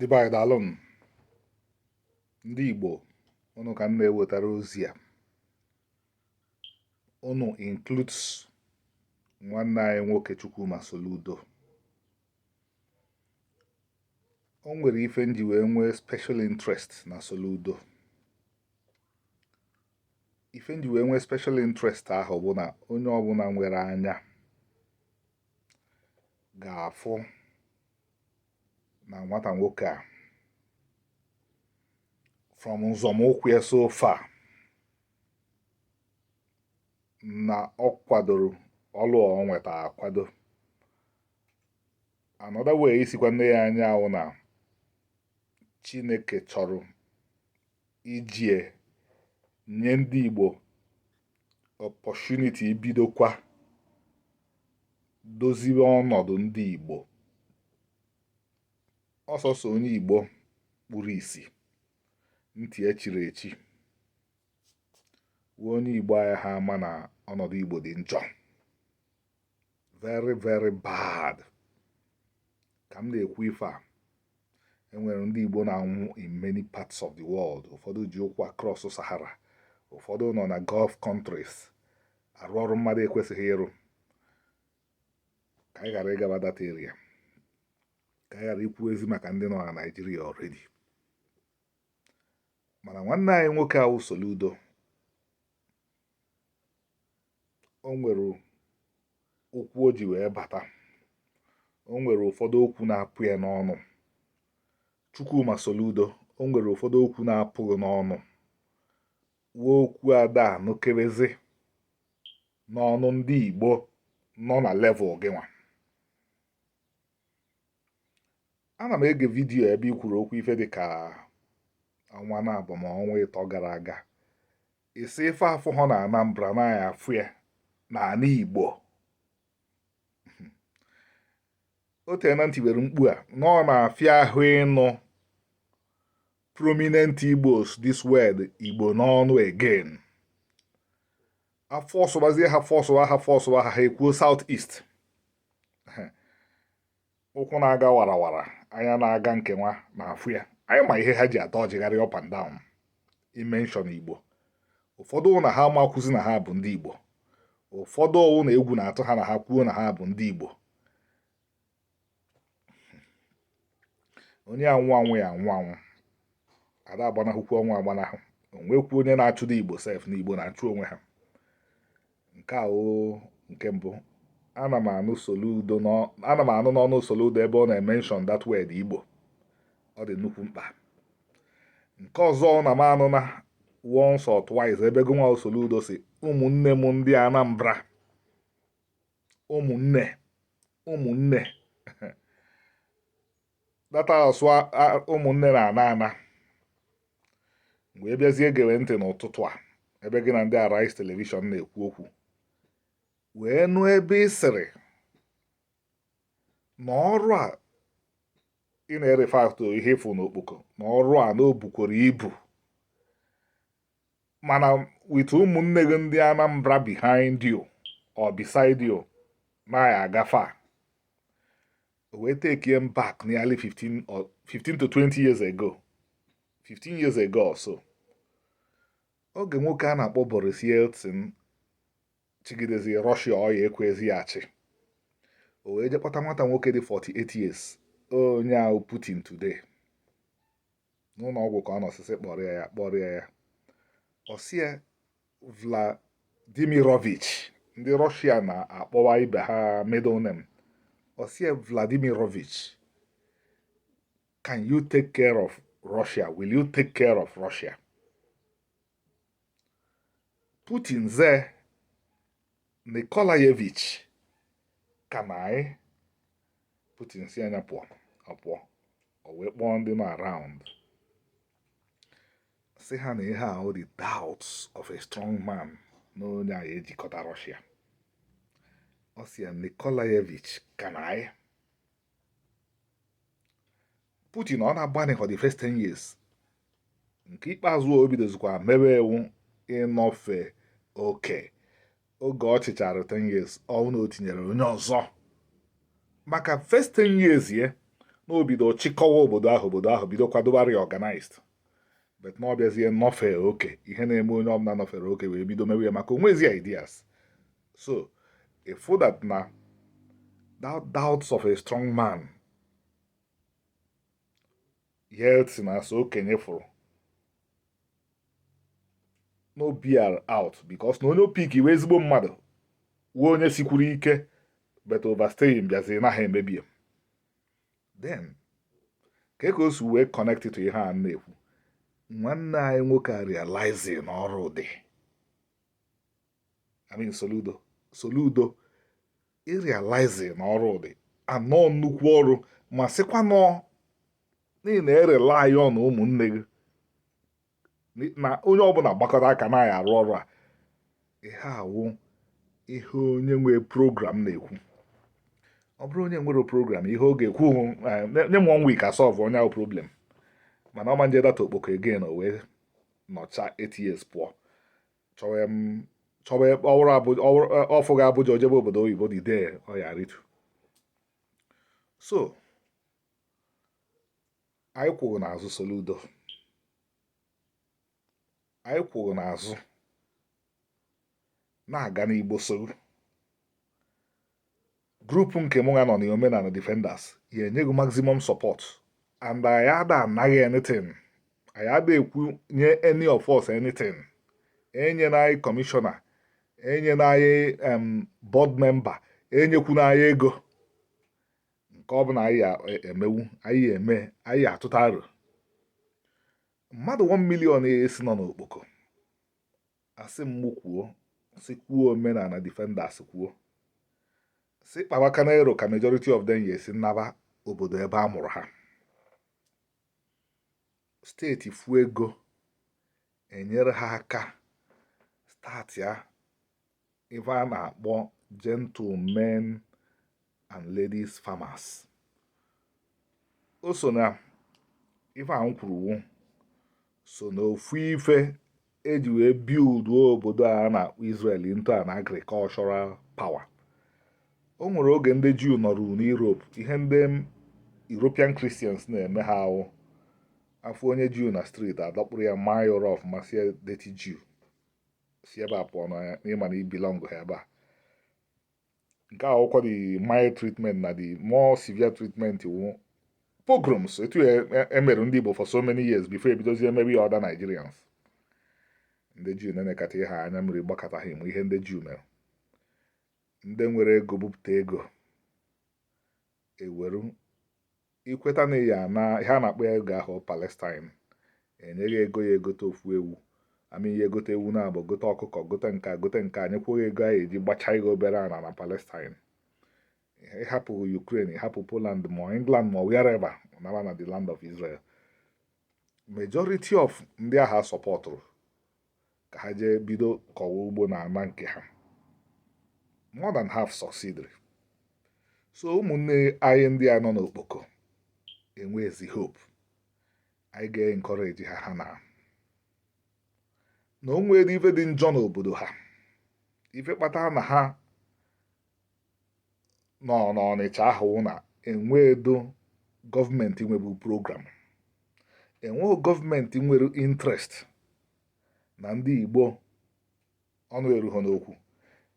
Divide alone. Ndị Igbo, unu ka m na-ewetara ozi a. Unu includes nwanne anyị nwoke Chukwuma Soludo. O nwere ife nji wee nwee special interest na Soludo. Ife nji wee nwee special interest ahụ bụ na onye ọbụla nwere anya ga-afụ na nwata nwoke a from nzọmụkwụ ya so far na ọ kwadoro ọlụ ọ nweta akwado. Another way isikwa nne ya anya ahụ na Chineke chọrọ ijie nye ndị Igbo opportunity ibidokwa doziwe ọnọdụ ndị Igbo. Ọsọsọ onye Igbo kpuru isi ntị echiri echi onye Igbo anyị ha ama na ọnọdụ Igbo dị njọ, very very bad. Ka m na-ekwu ife a, enwere ndị Igbo na-anwụ in many parts of the world. Ụfọdụ ji ụkwụ across Sahara, ụfọdụ nọ na Gulf countries arụ ọrụ mmadụ ekwesịghị ịrụ. Ka anyị ghara ịgaba that area, ka anyị ghara ikwu ezi maka ndị nọ na Nigeria already. Mana nwanne anyị nwoke ahụ Soludo, o nwere okwu o ji wee bata. O nwere ụfọdụ okwu na-apụ ya n'ọnụ. Chukwuma Soludo, o nwere ụfọdụ okwu na-apụghị n'ọnụ. Wee okwu ada anụkebezi n'ọnụ ndị Igbo nọ na level gị nwa. Ana m ege vidiyo ebe i kwuru okwu ife dị ka ọnwa na-abụ ma ọnwa ịtọ gara aga. Isi ife afọ ha na Anambra na ya afụ ya n'ala Igbo. O tere na ntị were mkpu a na ọ na-afịa ahụ ịnụ prominent Igbos this word Igbo n'ọnụ again. Afọ ọsụbazie ha fọsụwa ha ekwuo South East. Ụkwụ na-aga warawara, anya na-aga nke nwa na-afụ ya. Anyị ma ihe ha ji adọjigharị up and down imenshọn Igbo. Ụfọdụ na ha amakwụzi na ha bụ ndị Igbo. Ụfọdụ ọwụ na egwu na-atụ ha na ha kwuo na ha bụ ndị Igbo. Onye anwụ ya anwụ. Ada agbanahụkwu ọnwụ agbanahụ. Onwekwu onye na-achụda Igbo sef na Igbo na-achụ onwe ha. Nke a nke mbụ. Ana m anụ n'ọnụ Soludo ebe ọ na-emenshọn that word Igbo. Ọ dị nnukwu mkpa. Nke ọzọ na m anụ na once or twice ebe gụnwa Soludo si ụmụnne m ndị Anambra. Ụmụnne data asụ ụmụnne na-ana. Mgbe bịazie gere ntị n'ụtụtụ a ebe gị na ndị Arise Television na-ekwu okwu, wee nụ ebe ị sịrị na ọrụ a ị na-erefakto ihe ịfụ n'okpoko na ọrụ a na o bukwara ibu, mana with ụmụnne gị ndị Anambra behind you or beside you na-ya agafe. We take him back nearly 15 to 20 years ago. 15 years ago or so. Oge nwoke a na-akpọ Boris Yeltsin chigidezi Russia ọya ekwezi ya achị. O wee jekpọta nwata nwoke dị 48 years. Onye ahụ Putin today. N'ụlọ ọgwụ ka ọ nọsịsị kpọrọ ya. Osie Vladimirovich. Ndị Russia na-akpọwa ibe ha middle name. Osie Vladimirovich, can you take care of Russia? Will you take care of Russia? Putin ze Nikolaevich, can I? Putin si anya pụọ. O wee kpọọ ndị nọ around. Si ha na ihe ahụ the doubts of a strong man na onye a ejikọta Russia. Osia Nikolaevich, can I? Putin ọ na-agbani for the first 10 years. Nke ikpeazụ o bidozikwa mewe ewu ịnọfe oke. Oge ọ chịchara 10 years, ọ na o tinyere onye ọzọ. Maka first 10 years ye, na obido chịkọwa obodo ahụ bido kwadoba reorganized, but na ọbịazie nọfee oke ihe na-eme onye ọbụla nọfere oke wee bido mewe ya maka onwezi ideas. So ịfụ that na that doubts of a strong man yet na so okenye fụrụ no bear out because na onye opik iwe ezigbo mmadụ wuo onye sikwuru ike but overstaying bịazi na ha emebie. Then ka o si wee connect to ihe a na-ekwu, nwanne anyị nwoke a realizing na ọrụ dị, I mean Soludo realizing na ọrụ dị anọ nnukwu ọrụ ma sịkwa nọ n'ihi na erely on ụmụnne gị na onye ọbụla gbakọta aka na ya arụ ọrụ a. Ihe awụ ihe onye nwe program na-ekwu. Ọ bụrụ onye nwere program ihe ọ ga-ekwu nye m 1 week asolve onye ahụ problem, mana ọma nje data okpoko again o wee nọcha 8 years pụọ chọwa ọfụ ga Abuja ojebe obodo oyibo dị dee ọ ya ritu. So anyị kwụrụ n'azụ Soludo, anyị kwụrụ n'azụ na-aga n'Igbo so grupu nke mụ ga nọ na Omenala Defenders ya enyego maximum support and anyị ada anaghị anything, anyị ada ekwu nye any of us anything. Enye na anyị kọmishọna, enye na anyị board member, enyekwuna anyị ego nke ọ bụla anyị emewu anyị eme anyị atụta aro. Mmadụ 1 million esi nọ n'okpoko asị m kwuo si kwuo Omenala Defenders kwuo si kpawaka na ero ka majority of them yesi nnaba obodo ebe a mụrụ ha. Steeti fu ego enyere ha aka start ya ife a na-akpọ gentlemen and ladies farmers. O so na ife a kwuru so na ofu ife eji wee build obodo a na-akpọ Israel into an agricultural power. O nwere oge ndị Jew nọrụ n'Europe, ihe ndị European Christians na-eme ha ahụ afọ onye Jew na street adọkpụrụ ya maa ya ụra ọfụma sie dirty Jew si ebe a pụọ n'ịma na ibilong ha ebe a. Nke a ọkwa the mild treatment na the more severe treatment wu pogroms etu emere ndị Igbo for so many years before ebidozie emebe ya other Nigerians. Ndị Jew na-enekata ihe anya mmiri gbakọta ha ịmụ ihe ndị Jew mere. Ndị nwere ego bupụta ego eweru ikweta na ya na ihe a na-akpọ ego ahụ Palestine enyeghị ego ya egote ofu ewu ya egote ewu na-abụ gote ọkụkọ gote nke anyekwaghị ego a eji gbachaa ego obere ana na Palestine. Ịhapụ Ukraine, ịhapụ Poland ma England ma wherever naba na the land of Israel. Majority of ndị agha sọpọtụrụ ka ha jee bido kọwa ugbo na ana nke ha. More than half succeeded. So ụmụnne anyị ndị a nọ n'okpoko enwezi hope. Anyị ga-encourage ha na o nwere ife dị njọ n'obodo ha, ife kpatara na ha nọ n'Ọnịcha ahụ na enwedo gọọmenti nwebu program, enweghị gọọmenti nwere interest na ndị Igbo ọnụ erughị n'okwu,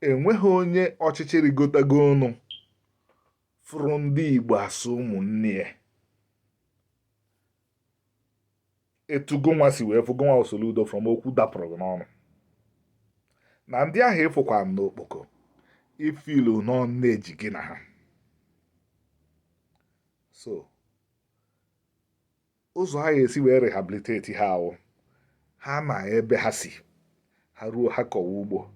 enweghị onye ọchịchị rigotago ọnụ fụrụ ndị Igbo asụ ụmụnne ya etugo nwa si wee fụgo nwa Soludo from okwu dapụrụ n'ọnụ na ndị ahụ ịfụkwa n'okpoko ifilu nọ na-eji gị na ha. So ụzọ ha esi wee rehabilitate ha ahụ ha na ebe ha si ha ruo ha kọwa ugbo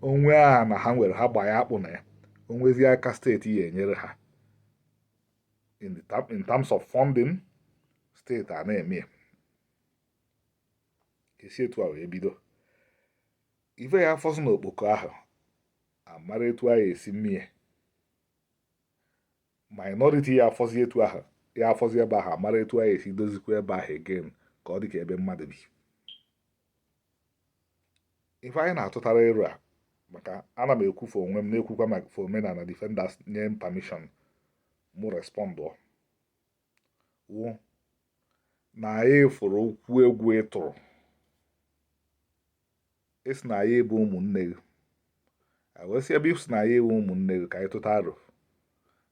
onwe a na ha nwere ha gba ya akpụ na ya onwezi aka steeti ya enyere ha in terms of funding. Steeti a na-eme esi etu a wee bido ife ya afọzụ n'okpoko ahụ amara etu a esi mmie minority ya afọzi etu ahụ ya afọzi ebe ahụ amara etu a esi dozikwa ebe ahụ again ka ọ dị ka ebe mmadụ bi. Ife anyị na-atụtara ero a maka ana m ekwufe onwe m na-ekwukwa maka Omenala Defenders nye m permission mụ respondụ wụ na anyị fụrụ okwu egwu ịtụrụ esi na anyị bụ ụmụnne gị wesị ebe isi na anyị ewu ụmụnne gị ka anyị tụta aro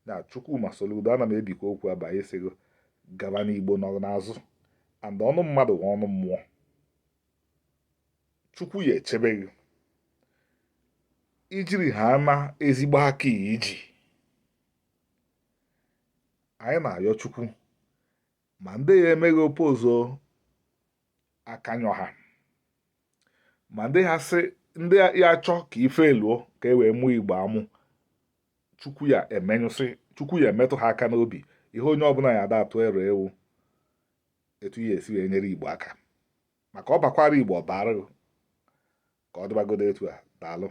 na Chukwuma Soludo ana m ebikwa okwu abanye sị gị gaba n'Igbo nọ n'azụ and ọnụ mmadụ nwe ọnụ mmụọ Chukwu ya echebe gị ijiri ha na ezigbo aka iji anyị na-ayọ Chukwu ma ndị ya emeghị opozo akanyọ ha ma ndị ha sị ndị ya chọ ka ife eluo ka e wee mụọ Igbo amụ Chukwu ya emenyụsị Chukwu ya emetụ ha aka n'obi ihe onye ọbụla ya ada atụ ero ewu etu ya esi wee nyere Igbo aka maka ọ bakwara Igbo ọbara ka ọ dịbagodo etu a daalụ